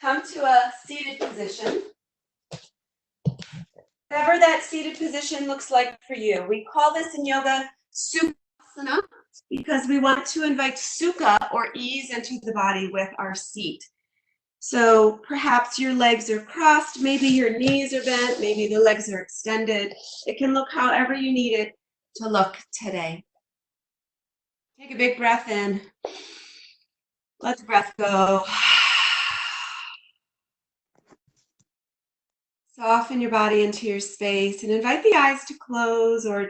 Come to a seated position. Whatever that seated position looks like for you. We call this in yoga sukhasana because we want to invite sukha or ease into the body with our seat. So perhaps your legs are crossed, maybe your knees are bent, maybe the legs are extended. It can look however you need it to look today. Take a big breath in. Let the breath go. Soften your body into your space and invite the eyes to close or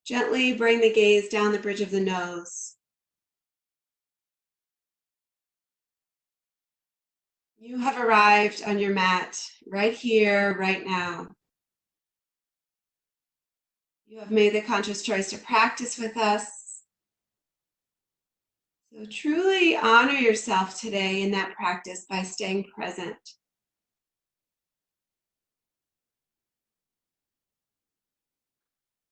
gently bring the gaze down the bridge of the nose. You have arrived on your mat right here, right now. You have made the conscious choice to practice with us. So truly honor yourself today in that practice by staying present.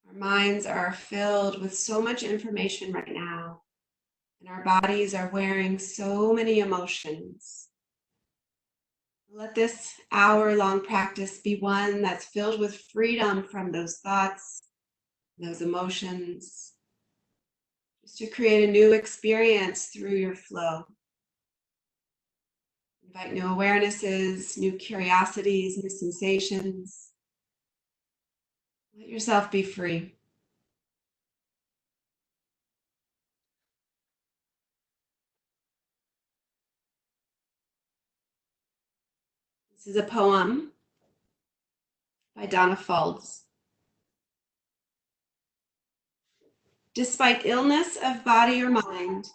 Our minds are filled with so much information right now, and our bodies are wearing so many emotions. Let this hour-long practice be one that's filled with freedom from those thoughts, those emotions, just to create a new experience through your flow. Invite new awarenesses, new curiosities, new sensations. Let yourself be free. This is a poem by Donna Faulds. Despite illness of body or mind,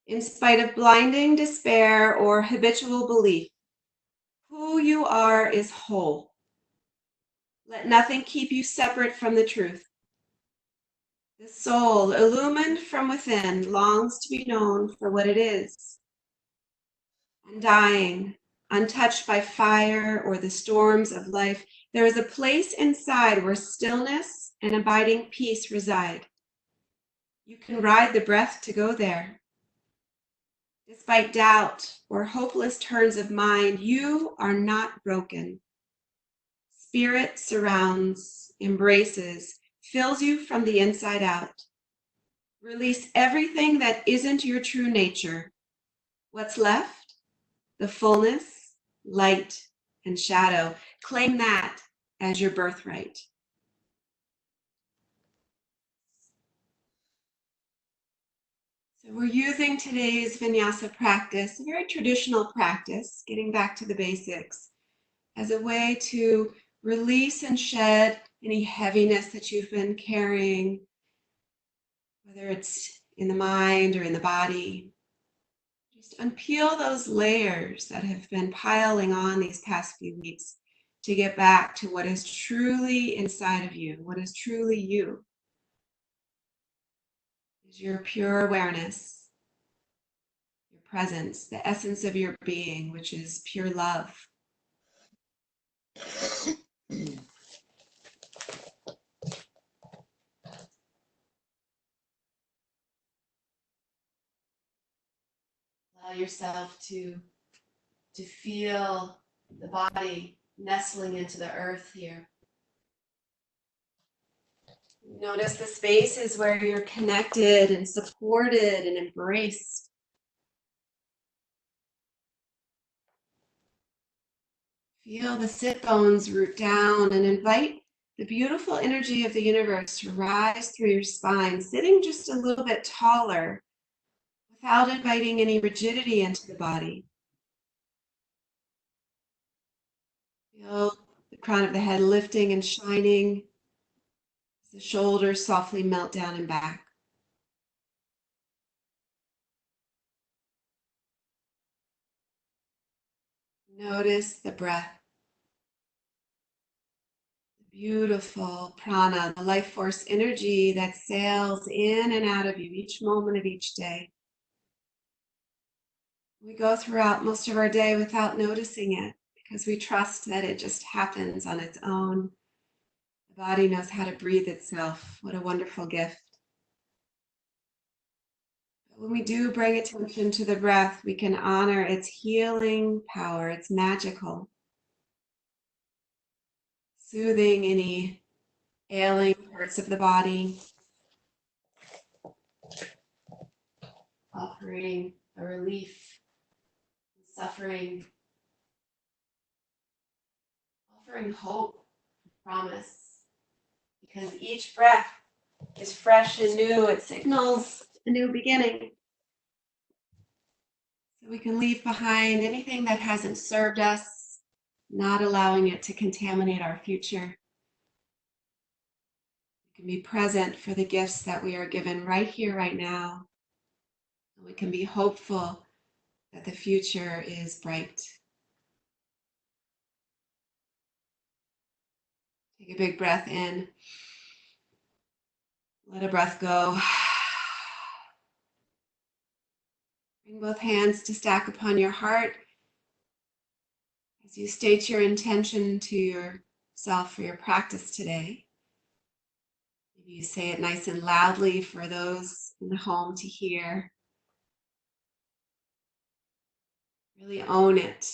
in spite of blinding despair or habitual belief, who you are is whole. Let nothing keep you separate from the truth. The soul, illumined from within, longs to be known for what it is. Undying, untouched by fire or the storms of life, there is a place inside where stillness and abiding peace reside. You can ride the breath to go there. Despite doubt or hopeless turns of mind, you are not broken. Spirit surrounds, embraces, fills you from the inside out. Release everything that isn't your true nature. What's left? The fullness, light, and shadow. Claim that as your birthright. So we're using today's Vinyasa practice, a very traditional practice, getting back to the basics, as a way to release and shed any heaviness that you've been carrying, whether it's in the mind or in the body. Just unpeel those layers that have been piling on these past few weeks to get back to what is truly inside of you, what is truly you. Is your pure awareness, your presence, the essence of your being, which is pure love. Allow yourself to feel the body nestling into the earth here. Notice the spaces where you're connected and supported and embraced. Feel the sit bones root down and invite the beautiful energy of the universe to rise through your spine, sitting just a little bit taller without inviting any rigidity into the body. Feel the crown of the head lifting and shining as the shoulders softly melt down and back. Notice the breath. Beautiful prana, the life force energy that sails in and out of you each moment of each day. We go throughout most of our day without noticing it because we trust that it just happens on its own. The body knows how to breathe itself. What a wonderful gift. When we do bring attention to the breath, we can honor its healing power. It's magical, soothing any ailing parts of the body, offering a relief from suffering, offering hope, promise. Because each breath is fresh and new, it signals a new beginning. So we can leave behind anything that hasn't served us, not allowing it to contaminate our future. We can be present for the gifts that we are given right here, right now. And we can be hopeful that the future is bright. Take a big breath in. Let a breath go. Bring both hands to stack upon your heart as you state your intention to yourself for your practice today. Maybe you say it nice and loudly for those in the home to hear. Really own it,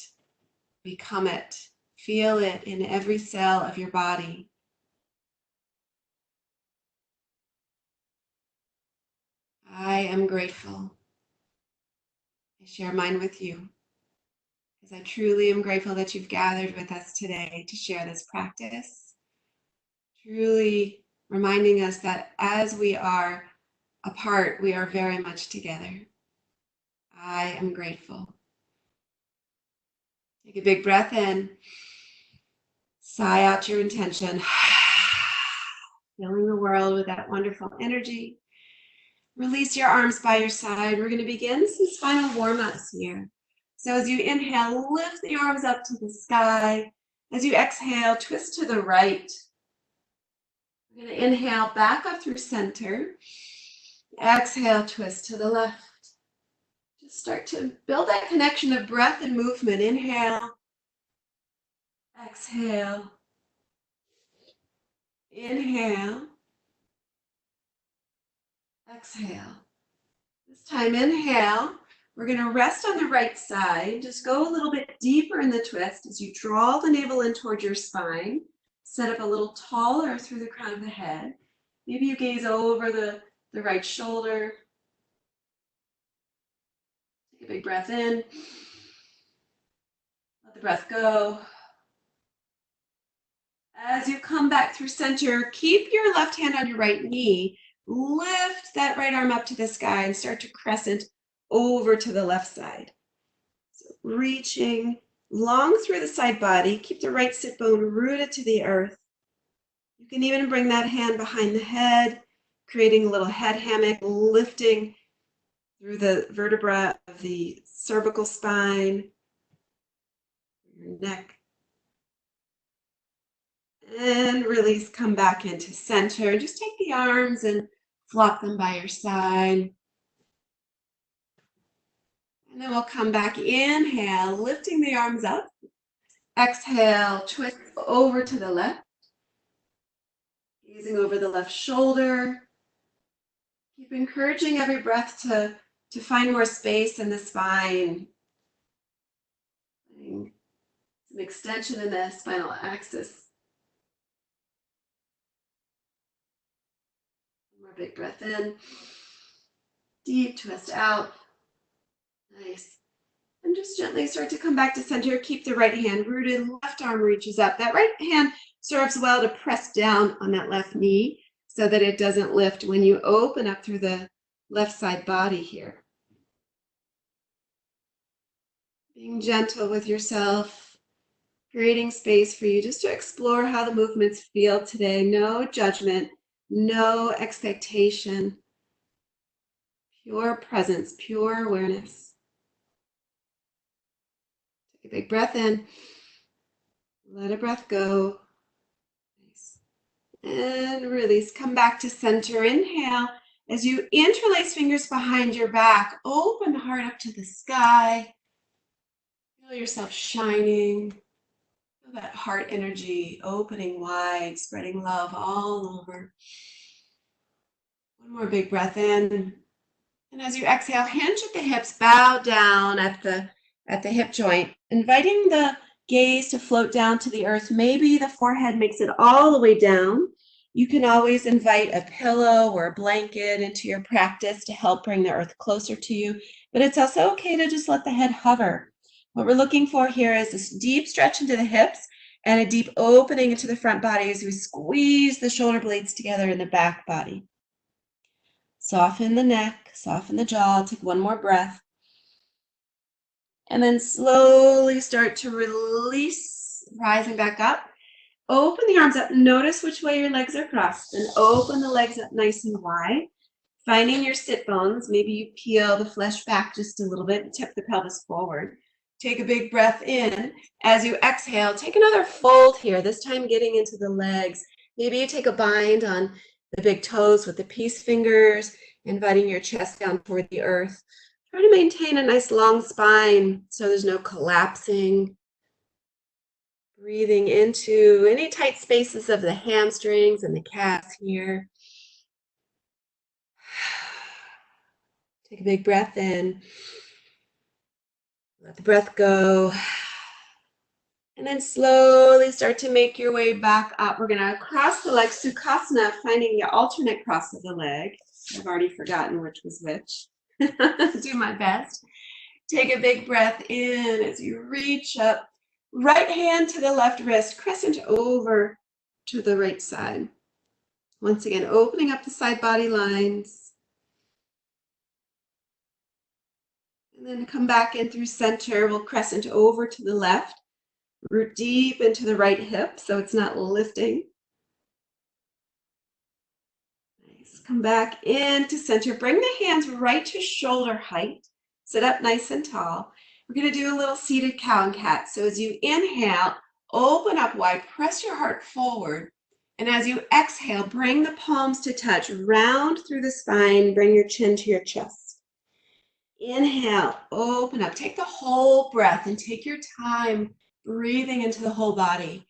become it, feel it in every cell of your body. I am grateful. I share mine with you, because I truly am grateful that you've gathered with us today to share this practice. Truly reminding us that as we are apart, we are very much together. I am grateful. Take a big breath in. Sigh out your intention. Filling the world with that wonderful energy. Release your arms by your side. We're going to begin some spinal warm-ups here. So as you inhale, lift the arms up to the sky. As you exhale, twist to the right. We're going to inhale back up through center. Exhale, twist to the left. Just start to build that connection of breath and movement. Inhale. Exhale. Inhale. Exhale. This time, inhale. We're going to rest on the right side. Just go a little bit deeper in the twist as you draw the navel in toward your spine. Set up a little taller through the crown of the head. Maybe you gaze over the right shoulder. Take a big breath in. Let the breath go. As you come back through center, keep your left hand on your right knee. Lift that right arm up to the sky and start to crescent over to the left side. So reaching long through the side body. Keep the right sit bone rooted to the earth. You can even bring that hand behind the head, creating a little head hammock, lifting through the vertebra of the cervical spine, your neck. And release, come back into center. Just take the arms and flop them by your side. And then we'll come back, inhale, lifting the arms up. Exhale, twist over to the left. Gazing over the left shoulder. Keep encouraging every breath to find more space in the spine. Some extension in the spinal axis. One more big breath in. Deep twist out. Nice. And just gently start to come back to center. Keep the right hand rooted. Left arm reaches up. That right hand serves well to press down on that left knee so that it doesn't lift when you open up through the left side body here. Being gentle with yourself, creating space for you just to explore how the movements feel today. No judgment, no expectation. Pure presence, pure awareness. Take a big breath in. Let a breath go. Nice. And release. Come back to center. Inhale. As you interlace fingers behind your back, open the heart up to the sky. Feel yourself shining. Feel that heart energy opening wide, spreading love all over. One more big breath in. And as you exhale, hinge at the hips, bow down at the hip joint, inviting the gaze to float down to the earth. Maybe the forehead makes it all the way down. You can always invite a pillow or a blanket into your practice to help bring the earth closer to you, but it's also okay to just let the head hover. What we're looking for here is this deep stretch into the hips and a deep opening into the front body as we squeeze the shoulder blades together in the back body. Soften the neck, soften the jaw, take one more breath. And then slowly start to release, rising back up. Open the arms up. Notice which way your legs are crossed. And open the legs up nice and wide. Finding your sit bones. Maybe you peel the flesh back just a little bit and tip the pelvis forward. Take a big breath in. As you exhale, take another fold here, this time getting into the legs. Maybe you take a bind on the big toes with the peace fingers, inviting your chest down toward the earth. Try to maintain a nice long spine so there's no collapsing. Breathing into any tight spaces of the hamstrings and the calves here. Take a big breath in. Let the breath go. And then slowly start to make your way back up. We're going to cross the legs, Sukhasana, finding the alternate cross of the leg. I've already forgotten which was which. Do my best. Take a big breath in as you reach up. Right hand to the left wrist, crescent over to the right side. Once again, opening up the side body lines. And then come back in through center. We'll crescent over to the left. Root deep into the right hip so it's not lifting. Nice. Come back into center. Bring the hands right to shoulder height. Sit up nice and tall. We're going to do a little seated cow and cat. So as you inhale, open up wide, press your heart forward. And as you exhale, bring the palms to touch, round through the spine, bring your chin to your chest. Inhale, open up, take the whole breath and take your time breathing into the whole body.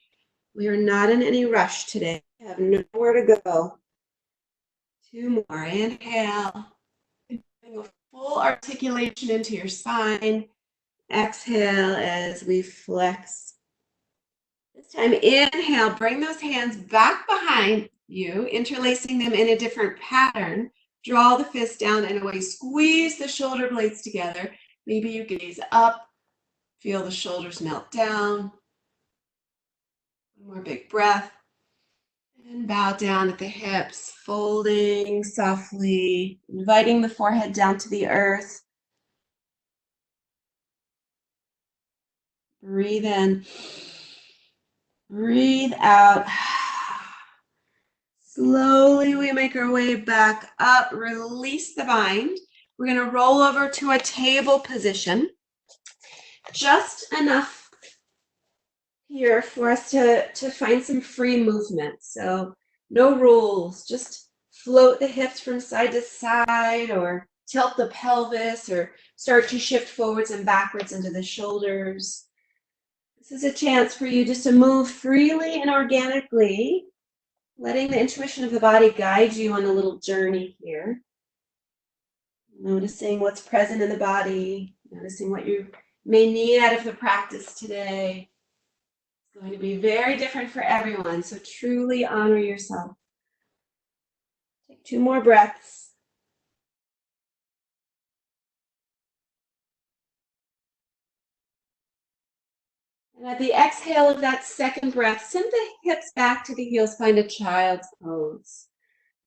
We are not in any rush today. We have nowhere to go. Two more. Inhale. Bring a full articulation into your spine. Exhale as we flex. This time, inhale, bring those hands back behind you, interlacing them in a different pattern. Draw the fist down and away. Squeeze the shoulder blades together. Maybe you gaze up. Feel the shoulders melt down. One more big breath. And bow down at the hips, folding softly, inviting the forehead down to the earth. Breathe in. Breathe out. Slowly we make our way back up. Release the bind. We're going to roll over to a table position. Just enough here for us to find some free movement. So no rules. Just float the hips from side to side or tilt the pelvis or start to shift forwards and backwards into the shoulders. This is a chance for you just to move freely and organically, letting the intuition of the body guide you on a little journey here. Noticing what's present in the body, noticing what you may need out of the practice today. It's going to be very different for everyone, so truly honor yourself. Take two more breaths. And at the exhale of that second breath, send the hips back to the heels, find a child's pose.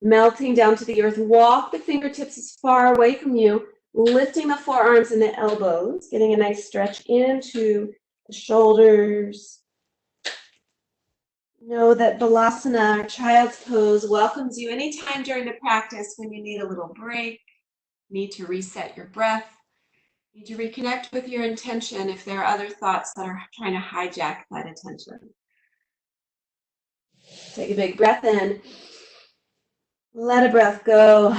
Melting down to the earth, walk the fingertips as far away from you, lifting the forearms and the elbows, getting a nice stretch into the shoulders. Know that Balasana, or child's pose, welcomes you anytime during the practice when you need a little break, need to reset your breath, need to reconnect with your intention if there are other thoughts that are trying to hijack that attention. Take a big breath in. Let a breath go.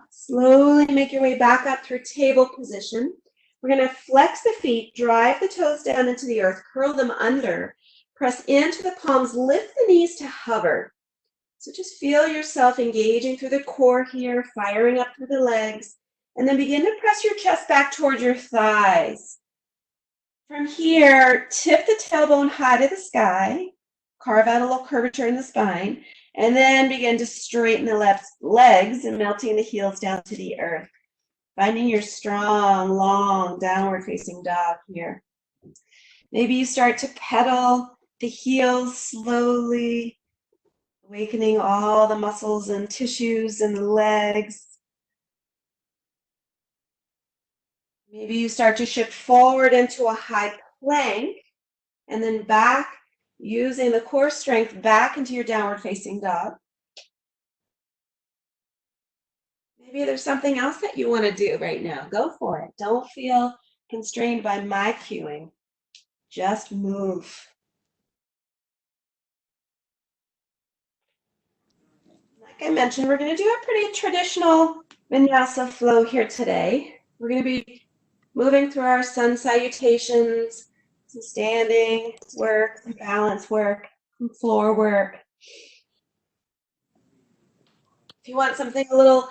Slowly make your way back up through table position. We're going to flex the feet, drive the toes down into the earth, curl them under, press into the palms, lift the knees to hover. So just feel yourself engaging through the core here, firing up through the legs, And then begin to press your chest back towards your thighs. From here, tip the tailbone high to the sky, carve out a little curvature in the spine, and then begin to straighten the left legs and melting the heels down to the earth. Finding your strong, long, downward facing dog here. Maybe you start to pedal the heels slowly, awakening all the muscles and tissues in the legs. Maybe you start to shift forward into a high plank and then back, using the core strength back into your downward facing dog. Maybe there's something else that you want to do right now. Go for it. Don't feel constrained by my cueing. Just move. Like I mentioned, we're going to do a pretty traditional Vinyasa flow here today. We're going to be moving through our sun salutations, some standing work, some balance work, some floor work. If you want something a little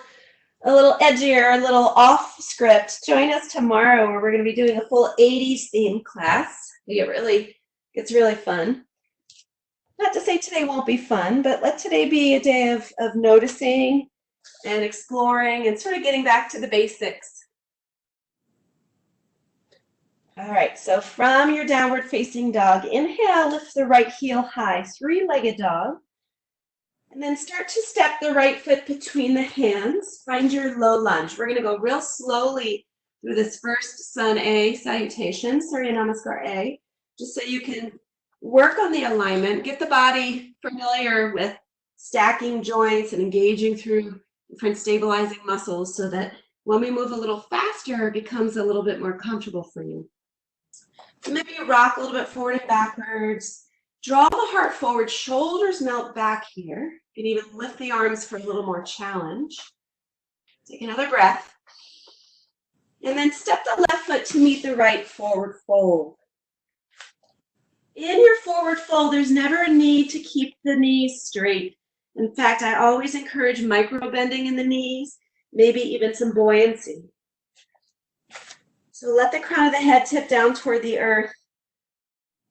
edgier, a little off script, join us tomorrow where we're going to be doing a full 80s theme class. It's really fun. Not to say today won't be fun, but let today be a day of noticing and exploring and sort of getting back to the basics. All right, so from your downward facing dog, inhale, lift the right heel high, three-legged dog. And then start to step the right foot between the hands. Find your low lunge. We're going to go real slowly through this first sun A salutation, Surya Namaskar A, just so you can work on the alignment, get the body familiar with stacking joints and engaging through different stabilizing muscles so that when we move a little faster, it becomes a little bit more comfortable for you. So maybe you rock a little bit forward and backwards. Draw the heart forward, shoulders melt back here. You can even lift the arms for a little more challenge. Take another breath. And then step the left foot to meet the right, forward fold. In your forward fold, there's never a need to keep the knees straight. In fact, I always encourage micro bending in the knees, maybe even some buoyancy. So let the crown of the head tip down toward the earth.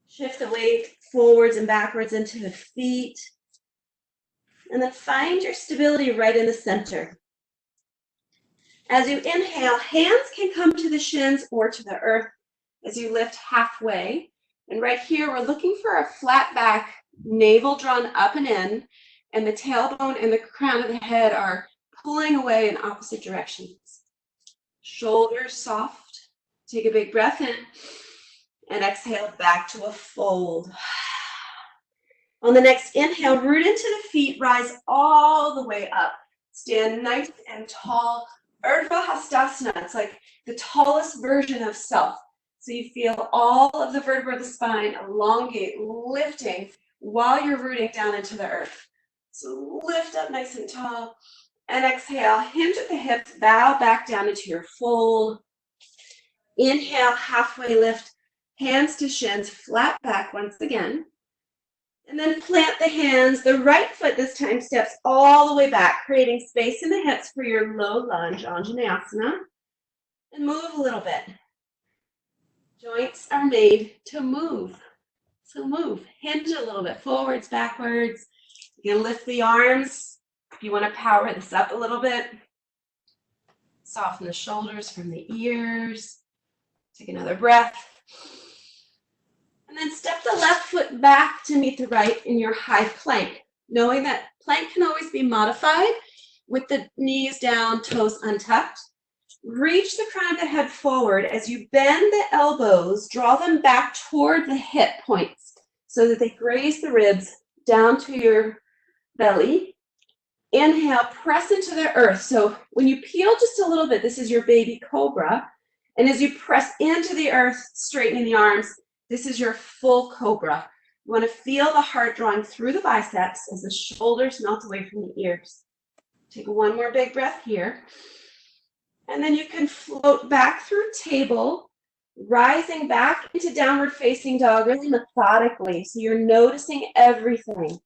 Shift the weight forwards and backwards into the feet. And then find your stability right in the center. As you inhale, hands can come to the shins or to the earth as you lift halfway. And right here, we're looking for a flat back, navel drawn up and in, and the tailbone and the crown of the head are pulling away in opposite directions. Shoulders soft. Take a big breath in and exhale back to a fold. On the next inhale, root into the feet, rise all the way up. Stand nice and tall. Urdhva Hastasana, it's like the tallest version of self. So you feel all of the vertebrae of the spine elongate, lifting while you're rooting down into the earth. So lift up nice and tall and exhale, hinge at the hips, bow back down into your fold. Inhale, halfway lift, hands to shins, flat back once again. And then plant the hands. The right foot this time steps all the way back, creating space in the hips for your low lunge, Anjaneyasana. And move a little bit. Joints are made to move. So move. Hinge a little bit, forwards, backwards. You can lift the arms if you want to power this up a little bit. Soften the shoulders from the ears. Take another breath. And then step the left foot back to meet the right in your high plank, knowing that plank can always be modified with the knees down, toes untucked. Reach the crown of the head forward. As you bend the elbows, draw them back toward the hip points so that they graze the ribs down to your belly. Inhale, press into the earth. So when you peel just a little bit, this is your baby cobra. And as you press into the earth, straightening the arms, this is your full cobra. You want to feel the heart drawing through the biceps as the shoulders melt away from the ears. Take one more big breath here. And then you can float back through table, rising back into downward facing dog really methodically. So you're noticing everything.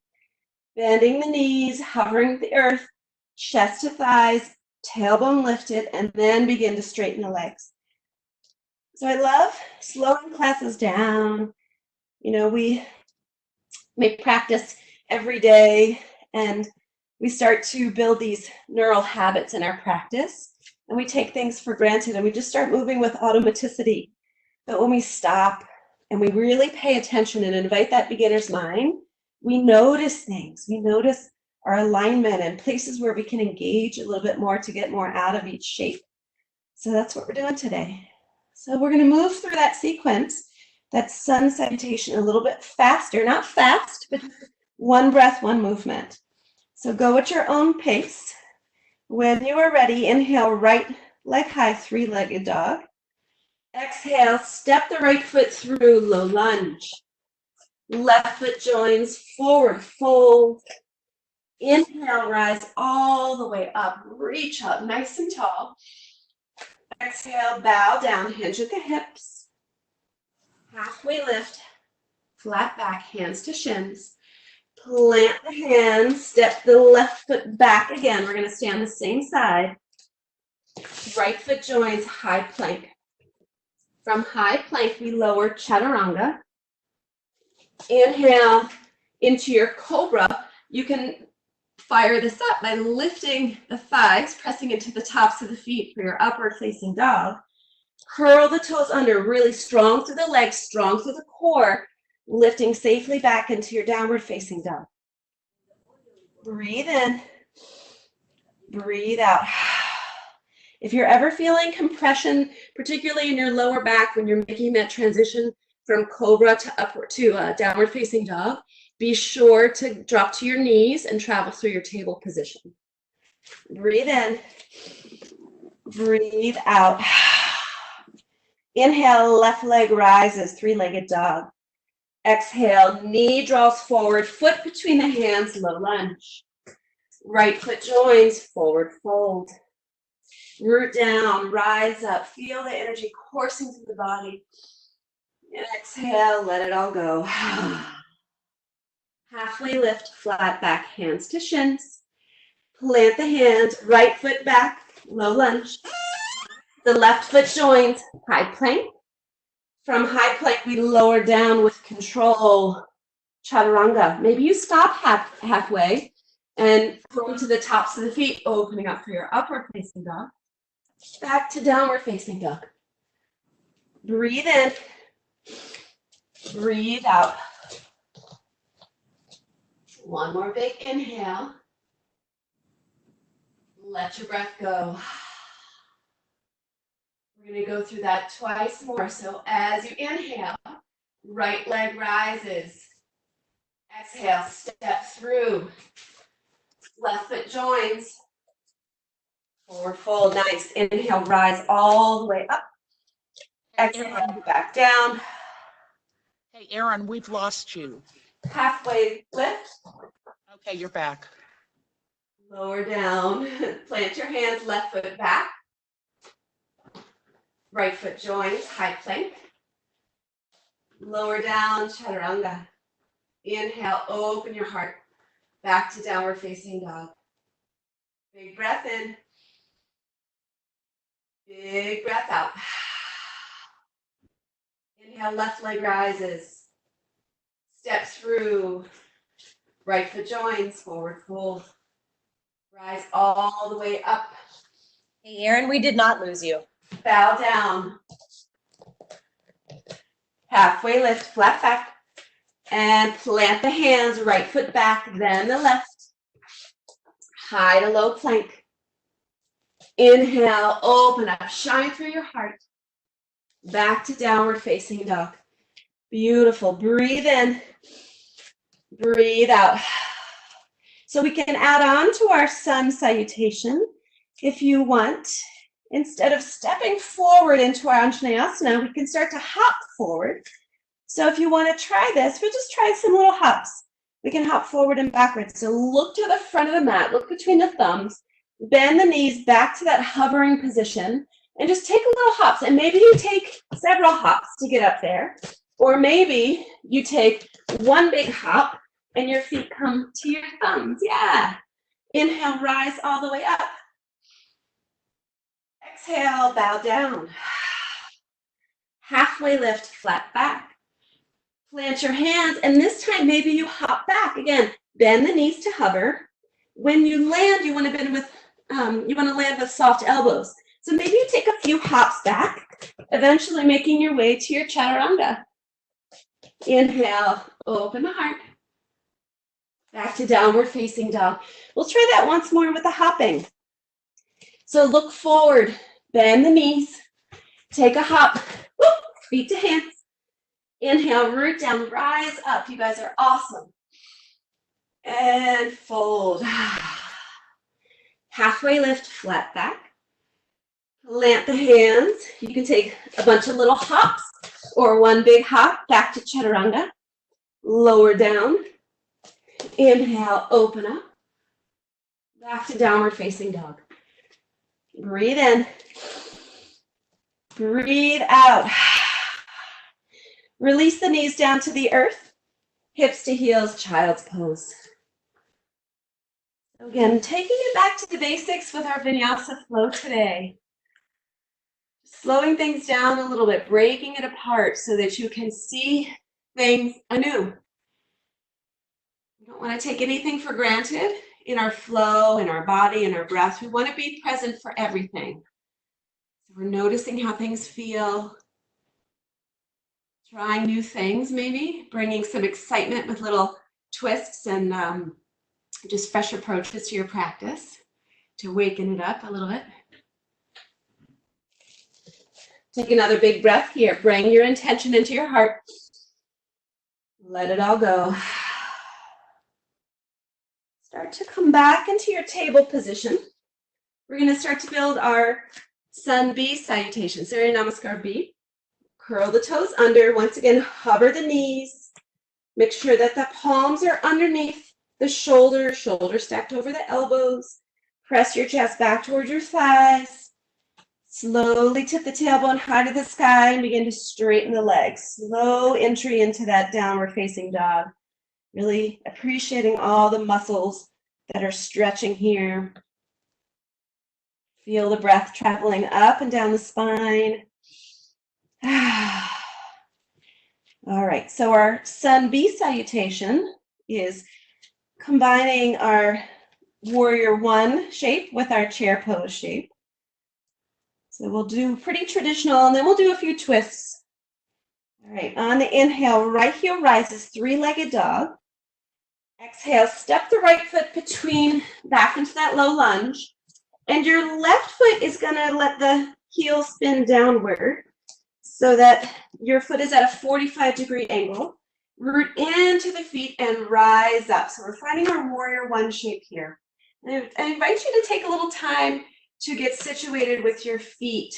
Bending the knees, hovering the earth, chest to thighs, tailbone lifted, and then begin to straighten the legs. So I love slowing classes down. You know, we make practice every day, and we start to build these neural habits in our practice, and we take things for granted, and we just start moving with automaticity. But when we stop and we really pay attention and invite that beginner's mind, we notice things. We notice our alignment and places where we can engage a little bit more to get more out of each shape. So that's what we're doing today. So we're going to move through that sequence, that sun salutation, a little bit faster, not fast, but one breath, one movement. So go at your own pace. When you are ready, inhale, right leg high, three-legged dog. Exhale, step the right foot through, low lunge. Left foot joins, forward fold. Inhale, rise all the way up, reach up nice and tall. Exhale, bow down, hinge at the hips. Halfway lift, flat back, hands to shins. Plant the hands, step the left foot back again. We're going to stay on the same side. Right foot joins, high plank. From high plank, we lower chaturanga. Inhale into your cobra. You can fire this up by lifting the thighs, pressing into the tops of the feet for your upward facing dog. Curl the toes under, really strong through the legs, strong through the core, lifting safely back into your downward facing dog. Breathe in, breathe out. If you're ever feeling compression, particularly in your lower back when you're making that transition from cobra to upward to downward facing dog, be sure to drop to your knees and travel through your table position. Breathe in, breathe out. Inhale, left leg rises, three-legged dog. Exhale, knee draws forward, foot between the hands, low lunge. Right foot joins, forward fold. Root down, rise up, feel the energy coursing through the body. And exhale, let it all go. Halfway lift, flat back, hands to shins. Plant the hands, right foot back, low lunge. The left foot joins, high plank. From high plank, we lower down with control, chaturanga. Maybe you stop halfway and come to the tops of the feet, opening up for your upward facing dog. Back to downward facing dog. Breathe in, breathe out. One more big inhale. Let your breath go. We're going to go through that twice more. So as you inhale, right leg rises. Exhale, step through. Left foot joins. Forward fold, nice. Inhale, rise all the way up. Exhale, back down. Hey, Erin, we've lost you. Halfway lift. Okay, you're back. Lower down. Plant your hands, left foot back. Right foot joins, high plank. Lower down, chaturanga. Inhale, open your heart. Back to downward facing dog. Big breath in. Big breath out. Inhale, left leg rises. Step through. Right foot joins, forward fold. Rise all the way up. Hey, Erin, we did not lose you. Bow down. Halfway lift, flat back. And plant the hands, right foot back, then the left. High to low plank. Inhale, open up, shine through your heart. Back to downward facing dog. Beautiful. Breathe in. Breathe out. So we can add on to our sun salutation if you want. Instead of stepping forward into our Anjaneyasana, we can start to hop forward. So if you want to try this, we'll just try some little hops. We can hop forward and backwards. So look to the front of the mat, look between the thumbs, bend the knees back to that hovering position, and just take little hops. And maybe you take several hops to get up there, or maybe you take one big hop and your feet come to your thumbs. Yeah. Inhale, rise all the way up. Exhale, bow down. Halfway lift, flat back. Plant your hands, and this time maybe you hop back. Again, bend the knees to hover. When you land, you want to land with soft elbows. So maybe you take a few hops back, eventually making your way to your chaturanga. Inhale, open the heart. Back to downward facing dog. We'll try that once more with the hopping. So look forward, bend the knees, take a hop, whoop, feet to hands. Inhale, root down, rise up. You guys are awesome. And fold. Halfway lift, flat back. Plant the hands. You can take a bunch of little hops or one big hop back to chaturanga. Lower down. Inhale, open up. Back to downward facing dog. Breathe in. Breathe out. Release the knees down to the earth. Hips to heels, child's pose. Again, taking it back to the basics with our vinyasa flow today. Slowing things down a little bit, breaking it apart so that you can see things anew. We don't want to take anything for granted in our flow, in our body, in our breath. We want to be present for everything. So we're noticing how things feel, trying new things maybe, bringing some excitement with little twists and just fresh approaches to your practice to awaken it up a little bit. Take another big breath here. Bring your intention into your heart. Let it all go. Start to come back into your table position. We're going to start to build our Sun B salutation. Surya Namaskar B. Curl the toes under. Once again, hover the knees. Make sure that the palms are underneath the shoulders, shoulders stacked over the elbows. Press your chest back towards your thighs. Slowly tip the tailbone high to the sky and begin to straighten the legs. Slow entry into that downward facing dog. Really appreciating all the muscles that are stretching here. Feel the breath traveling up and down the spine. All right, so our Sun B salutation is combining our warrior one shape with our chair pose shape. So we'll do pretty traditional, and then we'll do a few twists. All right, on the inhale, right heel rises, three-legged dog. Exhale, step the right foot back into that low lunge. And your left foot is gonna let the heel spin downward so that your foot is at a 45-degree angle. Root into the feet and rise up. So we're finding our warrior one shape here. And I invite you to take a little time to get situated with your feet.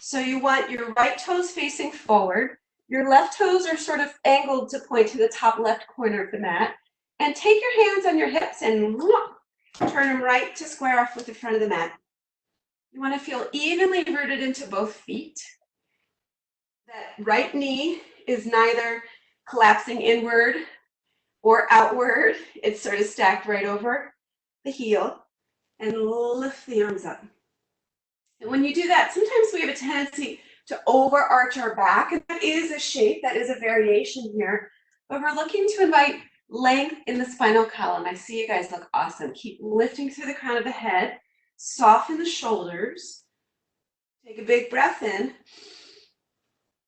So you want your right toes facing forward. Your left toes are sort of angled to point to the top left corner of the mat. And take your hands on your hips and turn them right to square off with the front of the mat. You want to feel evenly rooted into both feet. That right knee is neither collapsing inward or outward. It's sort of stacked right over the heel. And lift the arms up. And when you do that, sometimes we have a tendency to overarch our back, and that is a shape, that is a variation here. But we're looking to invite length in the spinal column. I see you guys look awesome. Keep lifting through the crown of the head. Soften the shoulders. Take a big breath in.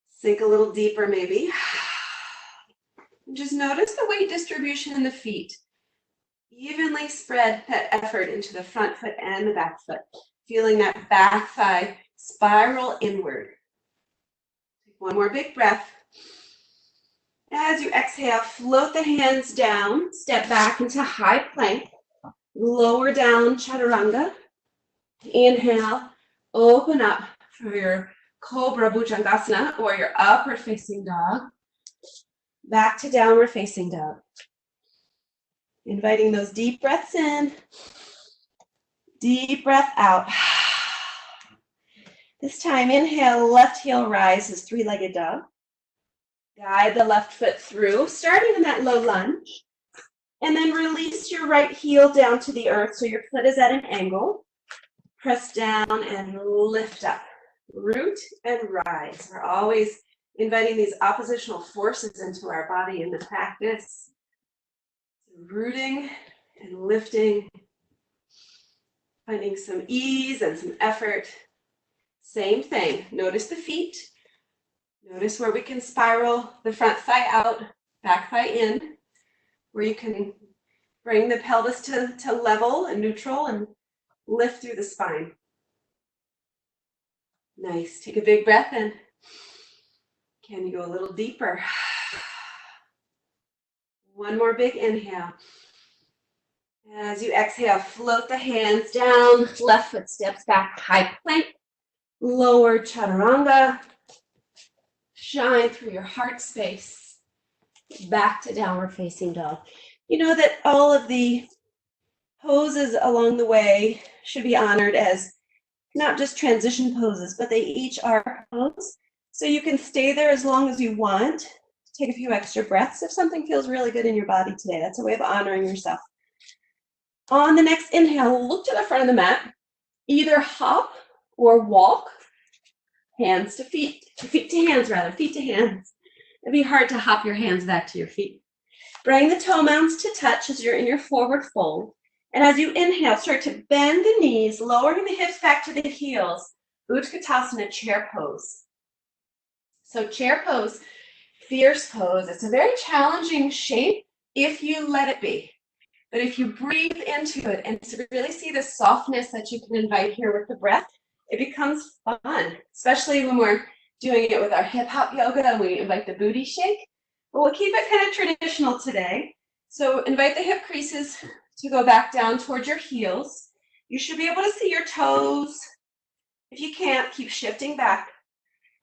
Sink a little deeper maybe. And just notice the weight distribution in the feet. Evenly spread that effort into the front foot and the back foot. Feeling that back thigh spiral inward. Take one more big breath. As you exhale, float the hands down, step back into high plank, lower down chaturanga. Inhale, open up for your cobra bhujangasana or your upward facing dog. Back to downward facing dog. Inviting those deep breaths in, deep breath out. This time, inhale, left heel rises, three-legged dog. Guide the left foot through, starting in that low lunge. And then release your right heel down to the earth so your foot is at an angle. Press down and lift up. Root and rise. We're always inviting these oppositional forces into our body in the practice. Rooting and lifting, finding some ease and some effort. Same thing. Notice the feet. Notice where we can spiral the front thigh out, back thigh in, where you can bring the pelvis to level and neutral and lift through the spine. Nice. Take a big breath in. Can you go a little deeper? One more big inhale. As you exhale, float the hands down, left foot steps back, high plank, lower chaturanga. Shine through your heart space. Back to downward facing dog. You know that all of the poses along the way should be honored as not just transition poses, but they each are poses. So you can stay there as long as you want. Take a few extra breaths if something feels really good in your body today. That's a way of honoring yourself. On the next inhale, look to the front of the mat. Either hop or walk. Hands to feet, feet to hands rather, feet to hands. It'd be hard to hop your hands back to your feet. Bring the toe mounts to touch as you're in your forward fold. And as you inhale, start to bend the knees, lowering the hips back to the heels. Utkatasana, chair pose. So chair pose, fierce pose. It's a very challenging shape if you let it be. But if you breathe into it and to really see the softness that you can invite here with the breath, it becomes fun, especially when we're doing it with our hip hop yoga and we invite the booty shake. But we'll keep it kind of traditional today. So invite the hip creases to go back down towards your heels. You should be able to see your toes. If you can't, keep shifting back.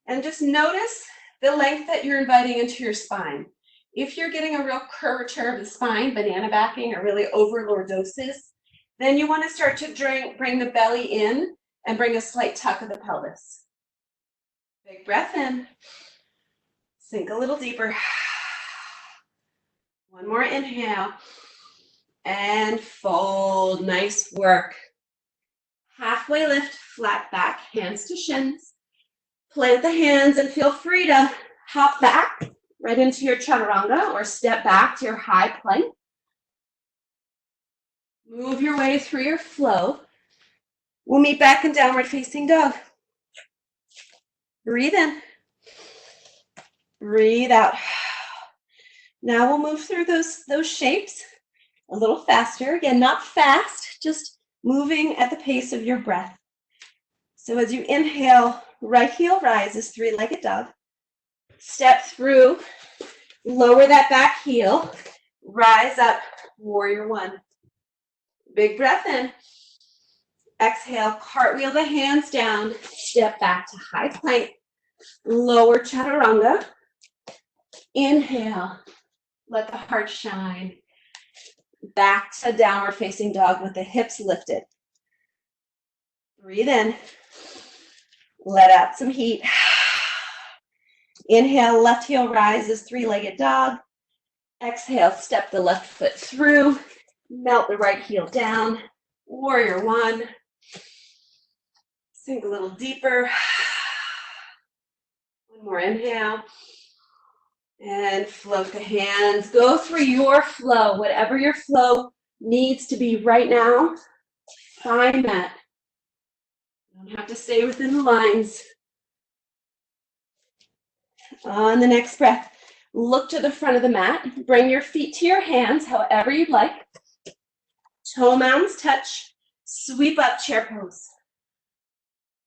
And just notice the length that you're inviting into your spine. If you're getting a real curvature of the spine, banana backing, or really over lordosis, then you want to start to bring the belly in and bring a slight tuck of the pelvis. Big breath in. Sink a little deeper. One more inhale. And fold. Nice work. Halfway lift, flat back, hands to shins. Plant the hands and feel free to hop back right into your chaturanga or step back to your high plank. Move your way through your flow. We'll meet back in downward facing dog. Breathe in. Breathe out. Now we'll move through those shapes a little faster. Again, not fast, just moving at the pace of your breath. So as you inhale, right heel rises, three-legged dog. Step through, lower that back heel, rise up, warrior one. Big breath in. Exhale, cartwheel the hands down, step back to high plank, lower chaturanga. Inhale, let the heart shine. Back to downward facing dog with the hips lifted. Breathe in. Let out some heat. Inhale, left heel rises, three-legged dog. Exhale, step the left foot through. Melt the right heel down. Warrior one. Sink a little deeper. One more inhale. And float the hands. Go through your flow. Whatever your flow needs to be right now, find that. You don't have to stay within the lines. On the next breath, look to the front of the mat. Bring your feet to your hands, however you'd like. Toe mounds touch. Sweep up, chair pose.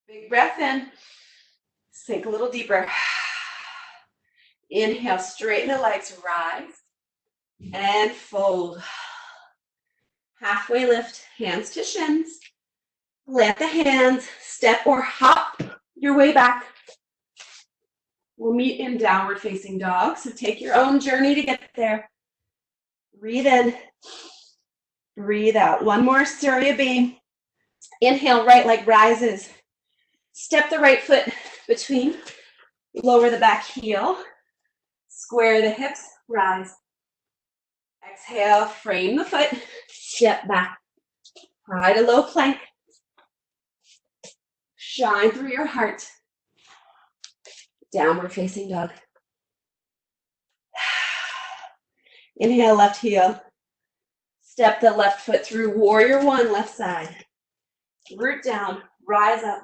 Big breath in. Sink a little deeper. Inhale, straighten the legs, rise. And fold. Halfway lift, hands to shins. Plant the hands, step or hop your way back. We'll meet in downward facing dog, so take your own journey to get there. Breathe in, breathe out. One more Surya beam. Inhale, right leg rises. Step the right foot between, lower the back heel, square the hips, rise. Exhale, frame the foot, step back. High to low plank. Shine through your heart. Downward facing dog. Inhale, left heel. Step the left foot through warrior one, left side. Root down, rise up.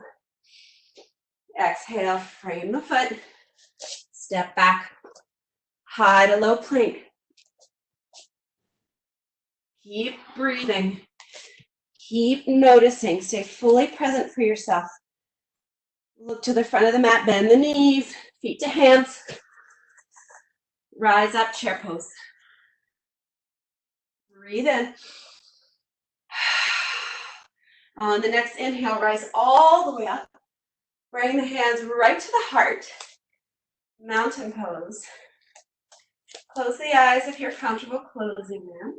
Exhale, frame the foot. Step back. High to low plank. Keep breathing. Keep noticing. Stay fully present for yourself. Look to the front of the mat, bend the knees, feet to hands. Rise up, chair pose. Breathe in. On the next inhale, rise all the way up. Bring the hands right to the heart. Mountain pose. Close the eyes if you're comfortable closing them.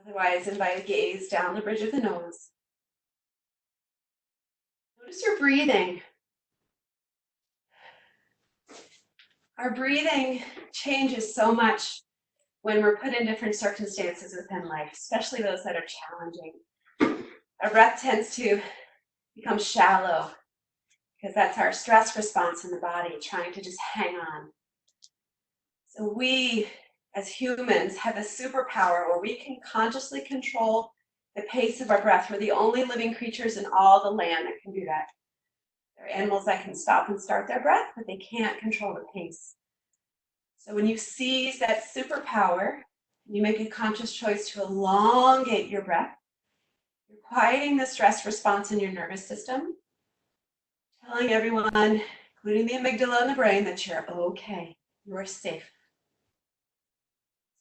Otherwise, invite a gaze down the bridge of the nose. Notice your breathing. Our breathing changes so much when we're put in different circumstances within life, especially those that are challenging. Our breath tends to become shallow because that's our stress response in the body, trying to just hang on. So we, as humans, have a superpower where we can consciously control the pace of our breath. We're the only living creatures in all the land that can do that. There are animals that can stop and start their breath, but they can't control the pace. So when you seize that superpower, you make a conscious choice to elongate your breath, you're quieting the stress response in your nervous system, telling everyone, including the amygdala and the brain, that you're okay, you're safe.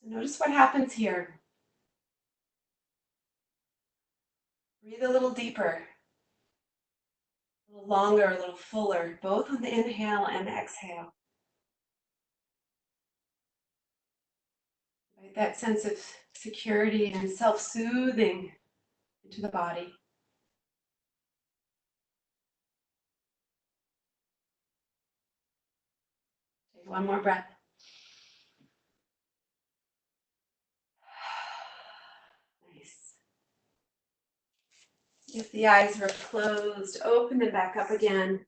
So notice what happens here. Breathe a little deeper, a little longer, a little fuller, both on the inhale and exhale. Right? That sense of security and self-soothing into the body. Take one more breath. Nice. If the eyes were closed, open them back up again.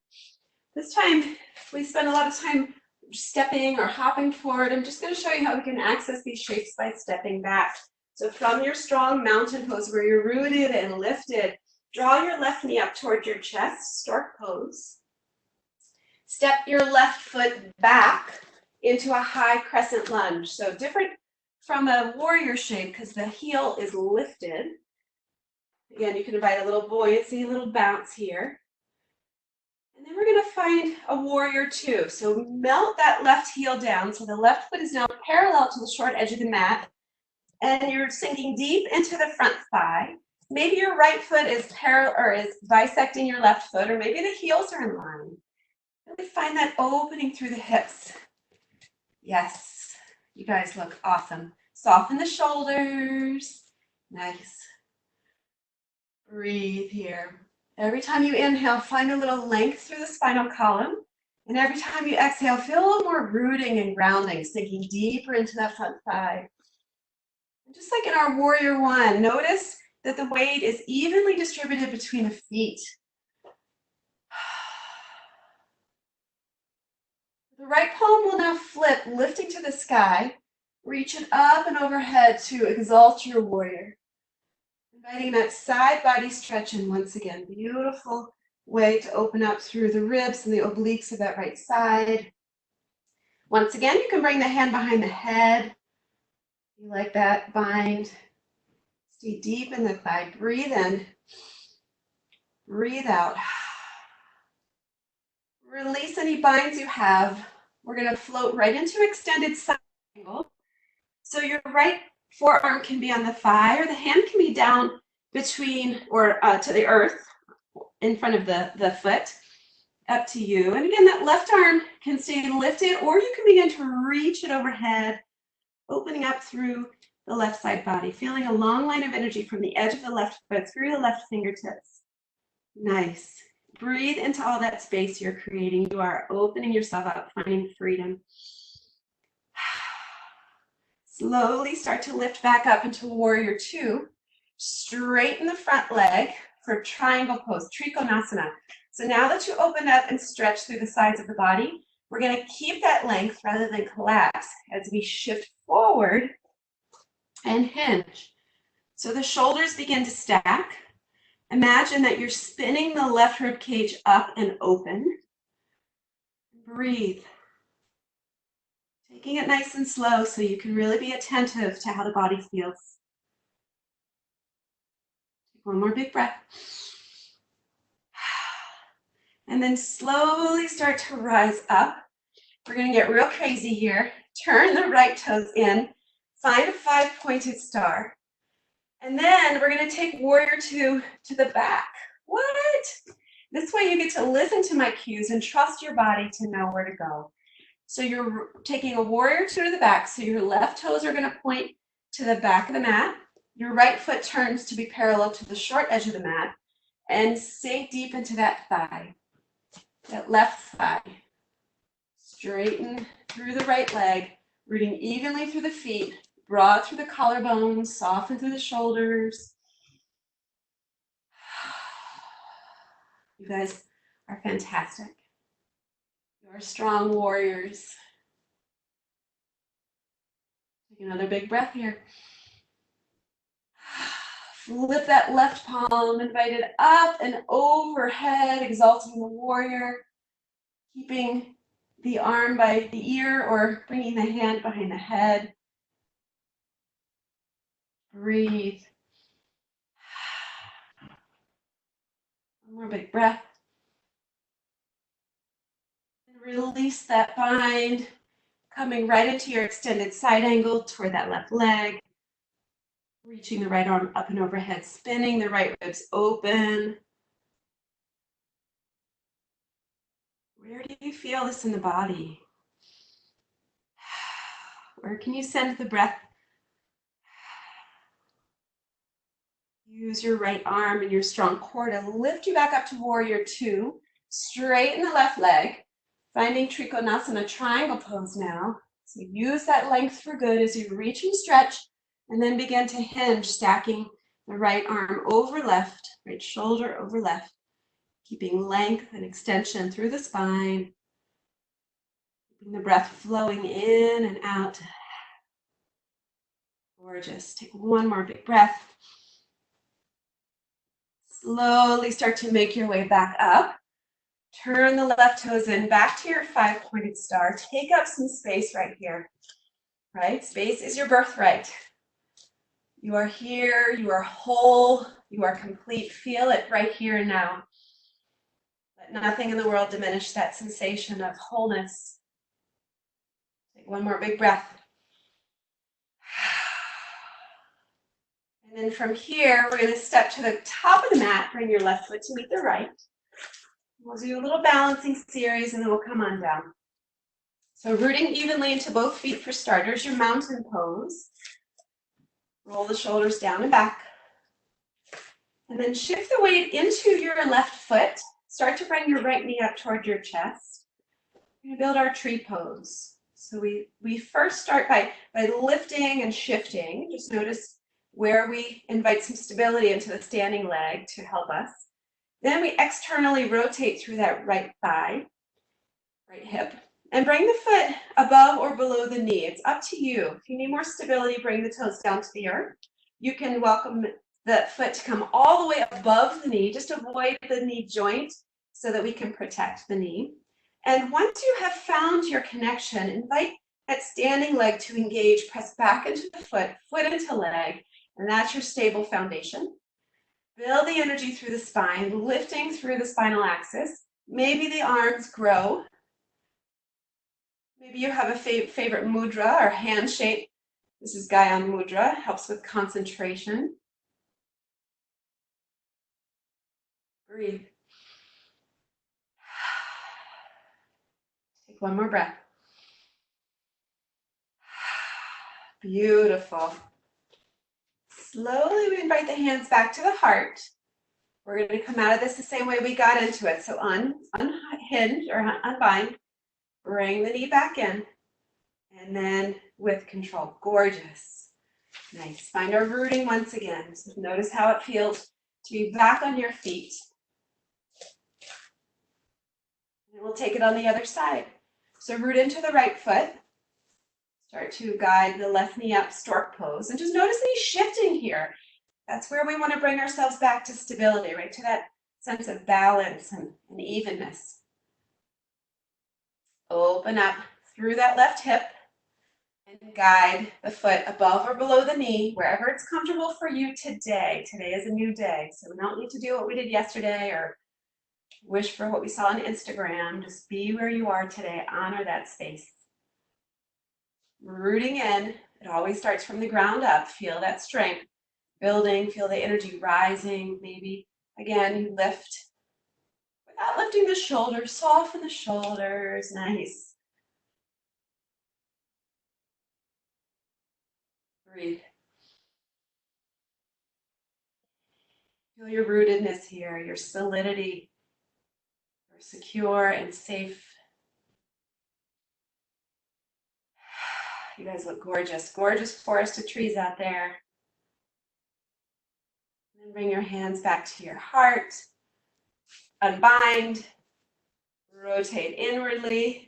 This time, we spend a lot of time stepping or hopping forward. I'm just going to show you how we can access these shapes by stepping back. So from your strong mountain pose where you're rooted and lifted, draw your left knee up toward your chest, stork pose. Step your left foot back into a high crescent lunge. So different from a warrior shape because the heel is lifted. Again, you can invite a little buoyancy, a little bounce here. And then we're going to find a warrior two. So melt that left heel down. So the left foot is now parallel to the short edge of the mat. And you're sinking deep into the front thigh. Maybe your right foot is parallel or is bisecting your left foot, or maybe the heels are in line. Really find that opening through the hips. Yes, you guys look awesome. Soften the shoulders. Nice. Breathe here. Every time you inhale, find a little length through the spinal column. And every time you exhale, feel a little more rooting and grounding, sinking deeper into that front thigh. And just like in our warrior one, notice that the weight is evenly distributed between the feet. The right palm will now flip, lifting to the sky. Reach it up and overhead to exalt your warrior. Inviting that side body stretch in once again. Beautiful way to open up through the ribs and the obliques of that right side. Once again, you can bring the hand behind the head. You like that bind. Stay deep in the thigh. Breathe in. Breathe out. Release any binds you have. We're going to float right into extended side angle. So your right forearm can be on the thigh, or the hand can be down between or to the earth in front of the foot. Up to you. And again, that left arm can stay lifted, or you can begin to reach it overhead, opening up through the left side body, feeling a long line of energy from the edge of the left foot through the left fingertips. Nice. Breathe into all that space you're creating. You are opening yourself up, finding freedom. Slowly start to lift back up into warrior two. Straighten the front leg. for triangle pose, Trikonasana. So now that you open up and stretch through the sides of the body, we're going to keep that length rather than collapse as we shift forward and hinge. So the shoulders begin to stack. Imagine that you're spinning the left rib cage up and open. Breathe. Taking it nice and slow so you can really be attentive to how the body feels. Take one more big breath. And then slowly start to rise up. We're going to get real crazy here. Turn the right toes in. Find a 5-pointed star. And then we're going to take warrior 2 to the back. What? This way you get to listen to my cues and trust your body to know where to go. So you're taking a warrior 2 to the back. So your left toes are going to point to the back of the mat. Your right foot turns to be parallel to the short edge of the mat. And sink deep into that thigh, that left thigh. Straighten through the right leg, rooting evenly through the feet, broad through the collarbones, soften through the shoulders. You guys are fantastic. You are strong warriors. Take another big breath here. Flip that left palm, invite it up and overhead, exalting the warrior, keeping the arm by the ear or bringing the hand behind the head. Breathe. One more big breath. And release that bind, coming right into your extended side angle toward that left leg. Reaching the right arm up and overhead, spinning the right ribs open. Where do you feel this in the body? Where can you send the breath? Use your right arm and your strong core to lift you back up to warrior 2. Straighten the left leg, finding Trikonasana triangle pose now. So use that length for good as you reach and stretch, and then begin to hinge, stacking the right arm over left, right shoulder over left, keeping length and extension through the spine, keeping the breath flowing in and out. Gorgeous. Take one more big breath. Slowly start to make your way back up. Turn the left toes in, back to your 5-pointed star. Take up some space right here, right? Space is your birthright. You are here, you are whole, you are complete. Feel it right here and now. Let nothing in the world diminish that sensation of wholeness. Take one more big breath. And then from here, we're going to step to the top of the mat, bring your left foot to meet the right. We'll do a little balancing series and then we'll come on down. So rooting evenly into both feet for starters, your mountain pose. Roll the shoulders down and back. And then shift the weight into your left foot. Start to bring your right knee up toward your chest. We're going to build our tree pose. So we first start by lifting and shifting. Just notice where we invite some stability into the standing leg to help us. Then we externally rotate through that right thigh, right hip, and bring the foot above or below the knee. It's up to you. If you need more stability, bring the toes down to the earth. You can welcome the foot to come all the way above the knee. Just avoid the knee joint so that we can protect the knee. And once you have found your connection, invite that standing leg to engage. Press back into the foot, foot into leg, and that's your stable foundation. Build the energy through the spine, lifting through the spinal axis. Maybe the arms grow. Maybe you have a favorite mudra or hand shape. This is Gyan Mudra, helps with concentration. Breathe. Take one more breath. Beautiful. Slowly we invite the hands back to the heart. We're going to come out of this the same way we got into it. So unhinge or unbind. Bring the knee back in. And then with control. Gorgeous. Nice. Find our rooting once again. So notice how it feels to be back on your feet. And we'll take it on the other side. So root into the right foot. Start to guide the left knee up, stork pose. And just notice me shifting here. That's where we want to bring ourselves back to stability, right? To that sense of balance and evenness. Open up through that left hip and guide the foot above or below the knee, wherever it's comfortable for you today. Today is a new day, so we don't need to do what we did yesterday or wish for what we saw on Instagram. Just be where you are today. Honor that space. Rooting in. It always starts from the ground up. Feel that strength building. Feel the energy rising. Maybe, again, you lift without lifting the shoulders. Soften the shoulders. Nice. Breathe. Feel your rootedness here, your solidity. You're secure and safe. You guys look gorgeous. Gorgeous forest of trees out there. And bring your hands back to your heart. Unbind. Rotate inwardly.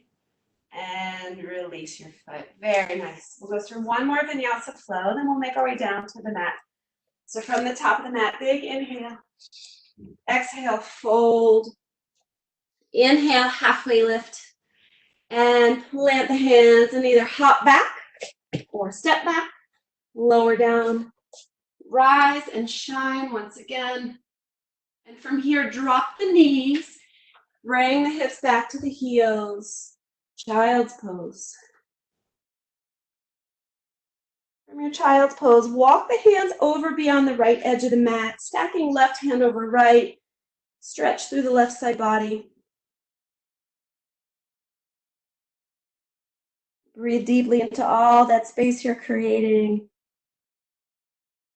And release your foot. Very nice. We'll go through one more vinyasa flow, then we'll make our way down to the mat. So from the top of the mat, big inhale. Exhale, fold. Inhale, halfway lift. And plant the hands and either hop back or step back, lower down, rise and shine once again. And from here, drop the knees, bring the hips back to the heels. Child's pose. From your child's pose, walk the hands over beyond the right edge of the mat, stacking left hand over right. Stretch through the left side body. Breathe deeply into all that space you're creating.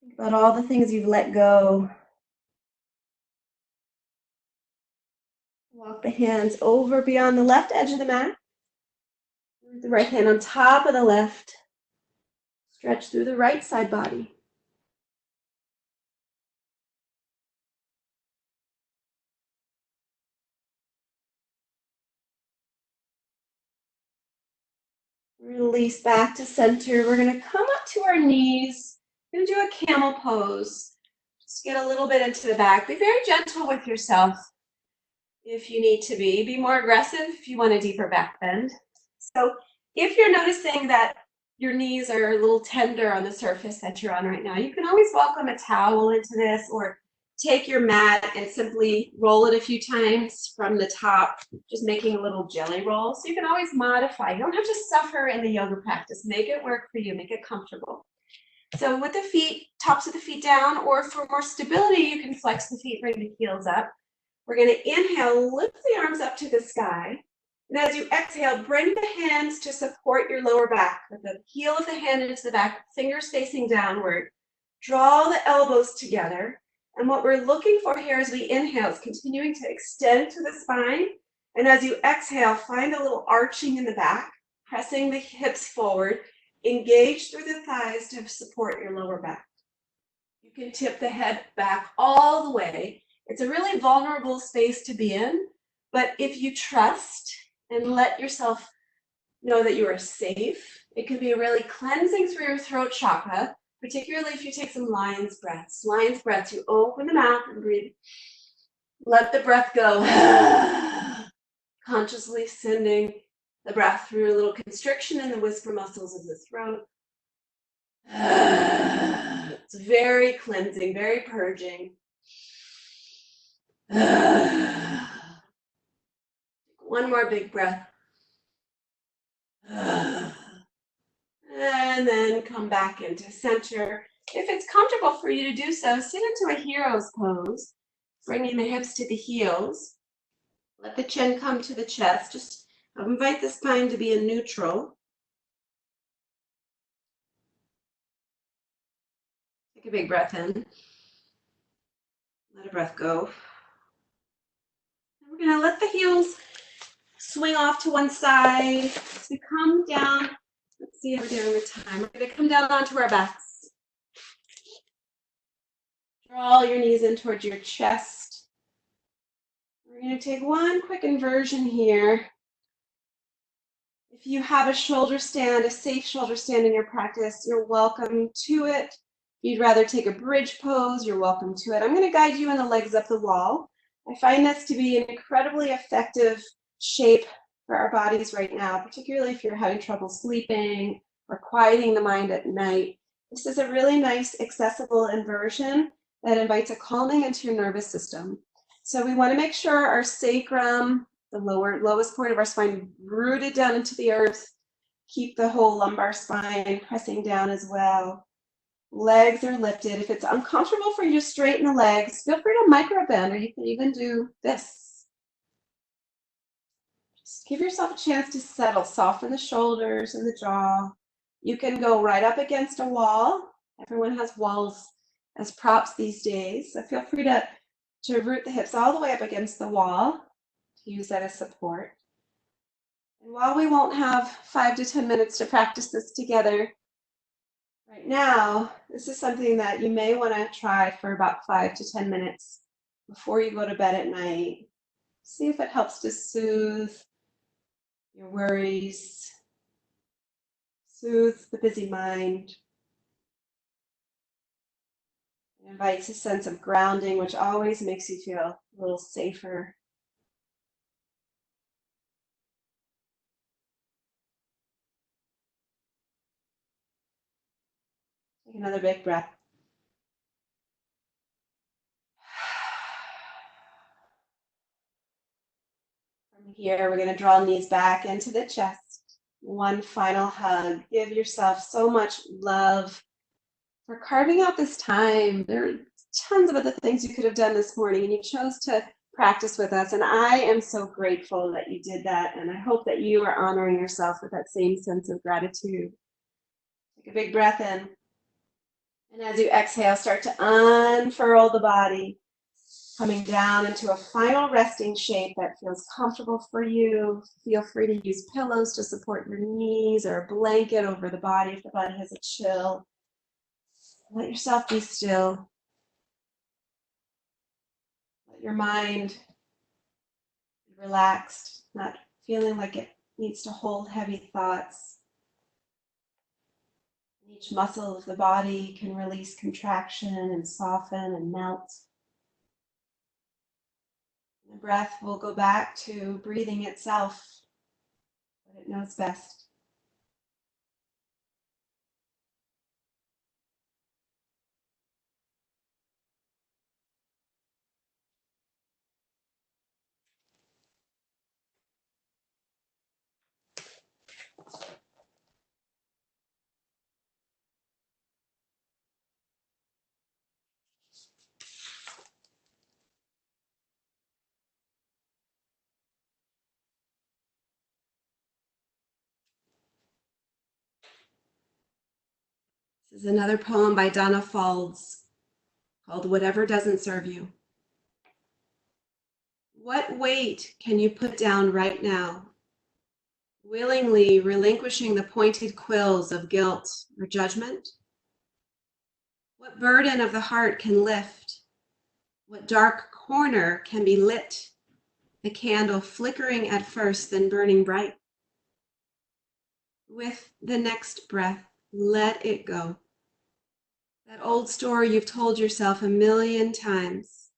Think about all the things you've let go. Walk the hands over beyond the left edge of the mat. The right hand on top of the left. Stretch through the right side body. Release back to center. We're going to come up to our knees. We're going to do a camel pose. Just get a little bit into the back. Be very gentle with yourself if you need to be. Be more aggressive if you want a deeper back bend. So if you're noticing that your knees are a little tender on the surface that you're on right now, you can always welcome a towel into this, or take your mat and simply roll it a few times from the top, just making a little jelly roll. So you can always modify. You don't have to suffer in the yoga practice. Make it work for you. Make it comfortable. So with the feet, tops of the feet down, or for more stability, you can flex the feet, bring the heels up. We're going to inhale, lift the arms up to the sky. And as you exhale, bring the hands to support your lower back. With the heel of the hand into the back, fingers facing downward. Draw the elbows together. And what we're looking for here as we inhale is continuing to extend to the spine. And as you exhale, find a little arching in the back, pressing the hips forward. Engage through the thighs to support your lower back. You can tip the head back all the way. It's a really vulnerable space to be in, but if you trust and let yourself know that you are safe, it can be really cleansing through your throat chakra, particularly if you take some lion's breaths. Lion's breaths, you open the mouth and breathe. Let the breath go. Consciously sending the breath through a little constriction in the whisper muscles of the throat. It's very cleansing, very purging. One more big breath. And then come back into center. If it's comfortable for you to do so, sit into a hero's pose, bringing the hips to the heels. Let the chin come to the chest. Just invite the spine to be in neutral. Take a big breath in. Let a breath go. And we're going to let the heels swing off to one side. As we come down, let's see how we're doing with time. We're going to come down onto our backs. Draw your knees in towards your chest. We're going to take one quick inversion here. If you have a shoulder stand, a safe shoulder stand in your practice, you're welcome to it. If you'd rather take a bridge pose, you're welcome to it. I'm going to guide you in the legs up the wall. I find this to be an incredibly effective shape for our bodies right now, particularly if you're having trouble sleeping or quieting the mind at night. This is a really nice, accessible inversion that invites a calming into your nervous system. So we want to make sure our sacrum, the lowest point of our spine, rooted down into the earth. Keep the whole lumbar spine pressing down as well. Legs are lifted. If it's uncomfortable for you to straighten the legs, feel free to micro bend, or you can even do this. Just give yourself a chance to settle. Soften the shoulders and the jaw. You can go right up against a wall. Everyone has walls as props these days, so feel free to root the hips all the way up against the wall. Use that as support. And while we won't have 5 to 10 minutes to practice this together, right now, this is something that you may want to try for about 5 to 10 minutes before you go to bed at night. See if it helps to soothe your worries, soothe the busy mind. It invites a sense of grounding, which always makes you feel a little safer. Take another big breath. From here, we're going to draw knees back into the chest. One final hug. Give yourself so much love for carving out this time. There are tons of other things you could have done this morning, and you chose to practice with us. And I am so grateful that you did that. And I hope that you are honoring yourself with that same sense of gratitude. Take a big breath in. And as you exhale, start to unfurl the body, coming down into a final resting shape that feels comfortable for you. Feel free to use pillows to support your knees or a blanket over the body if the body has a chill. Let yourself be still. Let your mind be relaxed, not feeling like it needs to hold heavy thoughts. Each muscle of the body can release contraction and soften and melt. The breath will go back to breathing itself, what it knows best. This is another poem by Donna Faulds called Whatever Doesn't Serve You. What weight can you put down right now, willingly relinquishing the pointed quills of guilt or judgment? What burden of the heart can lift? What dark corner can be lit, the candle flickering at first, then burning bright? With the next breath, let it go. That old story you've told yourself a million times.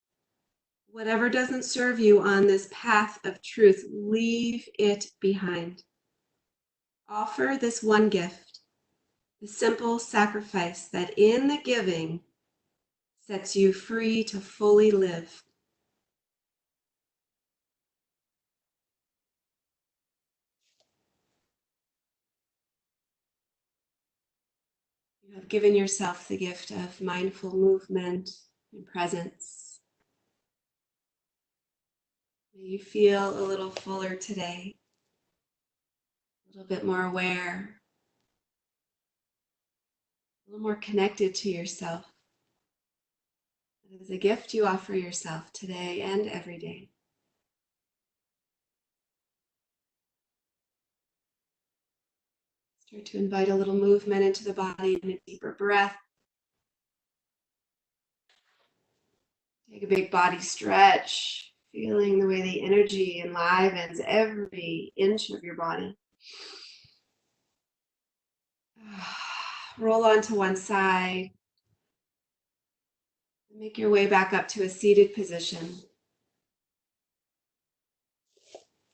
Whatever doesn't serve you on this path of truth, leave it behind. Offer this one gift, the simple sacrifice that in the giving sets you free to fully live. You have given yourself the gift of mindful movement and presence. May you feel a little fuller today, a little bit more aware, a little more connected to yourself. It is a gift you offer yourself today and every day. Start to invite a little movement into the body and a deeper breath. Take a big body stretch, feeling the way the energy enlivens every inch of your body. Roll onto one side. Make your way back up to a seated position.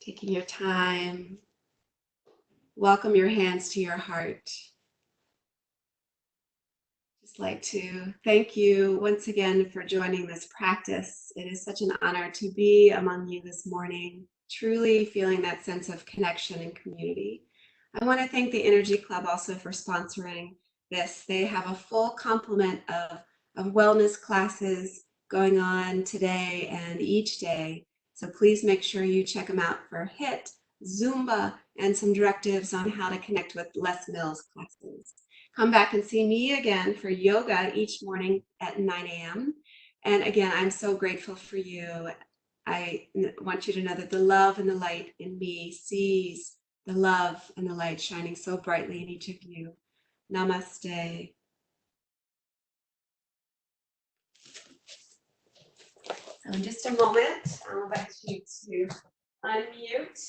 Taking your time. Welcome your hands to your heart. Just like to thank you once again for joining this practice. It is such an honor to be among you this morning, truly feeling that sense of connection and community. I want to thank the Energy Club also for sponsoring this. They have a full complement of wellness classes going on today and each day. So please make sure you check them out for HIIT, Zumba, and some directives on how to connect with Les Mills classes. Come back and see me again for yoga each morning at 9 a.m. And again, I'm so grateful for you. I want you to know that the love and the light in me sees the love and the light shining so brightly in each of you. Namaste. So in just a moment, I'll invite you to unmute.